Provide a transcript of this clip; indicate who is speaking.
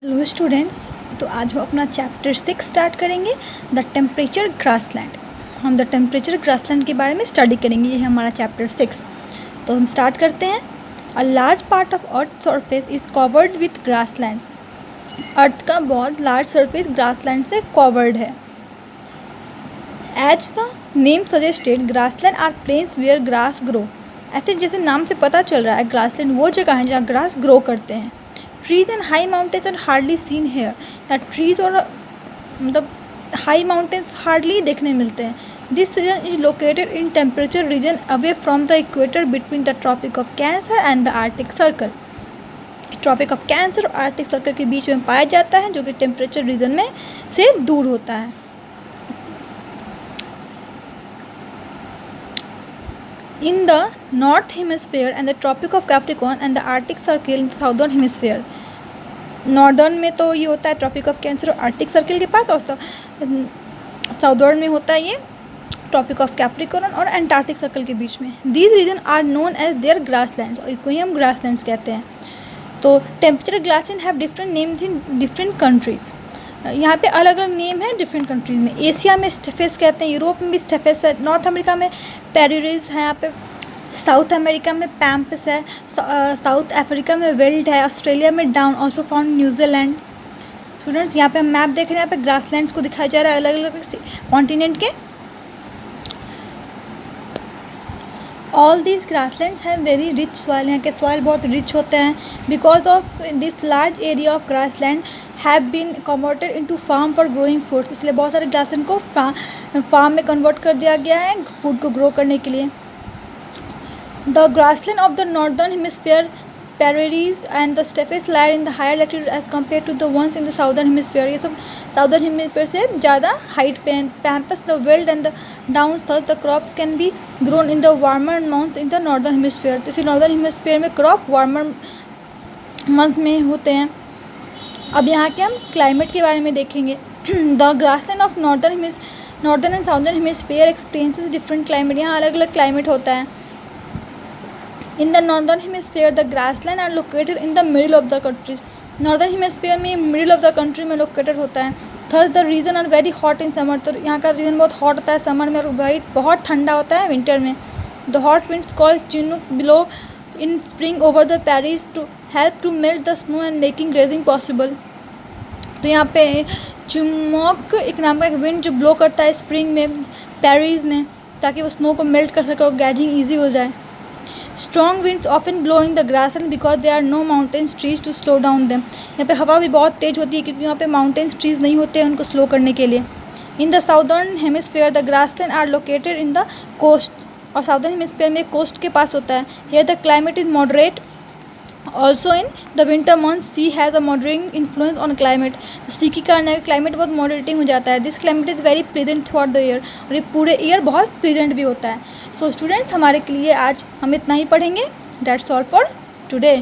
Speaker 1: Hello students, तो आज हम अपना चैप्टर 6 स्टार्ट करेंगे, द टेम्परेचर ग्रासलैंड। हम द टेम्परेचर ग्रासलैंड के बारे में स्टडी करेंगे। ये है हमारा चैप्टर 6। तो हम स्टार्ट करते हैं। A large part of earth surface is covered with grassland. Earth का बहुत लार्ज सरफेस ग्रासलैंड से कवर्ड है। As the name suggested, grassland are plains where grass grow. ऐसे जैसे नाम से पता चल रहा है, ग्रासलैंड वो जगह है जहाँ ग्रास ग्रो करते हैं। Trees and high mountains are hardly seen here. या ट्रीज और मतलब हाई माउंटेन्स हार्डली देखने मिलते हैं। This region is located in temperature region away from the equator between the tropic of cancer and the arctic circle. Tropic of cancer और Arctic circle के बीच में पाया जाता है, जो कि टेम्परेचर रीजन में से दूर होता है। In the North Hemisphere and the Tropic of Capricorn and the Arctic Circle in the Southern Hemisphere. Northern में तो ये होता है ट्रॉपिक ऑफ कैंसर और आर्टिक सर्कल के पास, और साउदर्न में होता है ये ट्रॉपिक ऑफ कैप्रिकॉर्न और एंटार्क्टिक सर्कल के बीच में। These region are known as their grasslands, और इसको ही हम ग्रासलैंड्स कहते हैं। तो temperature grassland have different names in different countries. यहाँ पे अलग अलग नेम है डिफरेंट कंट्रीज में। एशिया में स्टेफेस कहते हैं, यूरोप में भी स्टेफेस है, नॉर्थ अमेरिका में पेरिरिज है, यहाँ पे साउथ अमेरिका में पैम्पस है, साउथ अफ्रीका में वेल्ड है, ऑस्ट्रेलिया में down, also found New Zealand. Students, यहाँ पे हम मैप देख रहे हैं, यहाँ पे ग्रासलैंड्स को दिखाया जा रहा है अलग अलग कॉन्टिनेंट के। All these grasslands have very rich soil. यहाँ के सॉइल बहुत रिच होते हैं। Because of this large area of grassland have been converted into farm for growing food. इसलिए बहुत सारे ग्रासलैंड को फार्म में कन्वर्ट कर दिया गया है फूड को ग्रो करने के लिए। The grassland of the northern hemisphere, prairies and the steppes lie in the higher latitude as compared to the ones in the southern hemisphere। ये सब साउदर्न हेमिस्फीयर से ज़्यादा हाइट पे हैं। Pampas, the weld and the down south, the crops can be grown in the warmer month in the northern hemisphere. तो इसी northern hemisphere में crop warmer month में होते हैं। अब यहाँ के हम क्लाइमेट के बारे में देखेंगे। The grassland of northern and southern hemisphere experiences different climate. यहाँ अलग अलग क्लाइमेट होता है। In the northern hemisphere, the grassland are located in the middle of the country। Northern hemisphere में मिडिल ऑफ द कंट्री में located होता है। Thus the region are very hot in summer. तो यहाँ का रीजन बहुत हॉट होता है समर में, और बहुत ठंडा होता है विंटर में। The hot winds called chinook blow in spring over the prairies to help to melt the snow and making grazing possible. तो यहाँ पे चिमोक एक नाम का एक विंड जो ब्लो करता है स्प्रिंग में पैरिस में, ताकि वो स्नो को मेल्ट कर सके और गैजिंग ईजी हो जाए। Strong winds often blow in the grassland because they are no mountains trees to slow down them. यहाँ पे हवा भी बहुत तेज़ होती है क्योंकि यहाँ पे माउंटेन्स ट्रीज नहीं होते हैं उनको स्लो करने के लिए। In the southern hemisphere, the grassland are located in the coast. और साउदर्न हेमिस्फीयर में कोस्ट के पास होता है। Here the climate is moderate. Also in the winter month sea has a moderating influence on climate. तो sea के कारण climate बहुत मॉडरेटिंग हो जाता है। This climate is very pleasant through out the year. और ये पूरे ईयर बहुत प्लीजेंट भी होता है। सो स्टूडेंट्स, हमारे के लिए आज हम इतना ही पढ़ेंगे। That's all for today।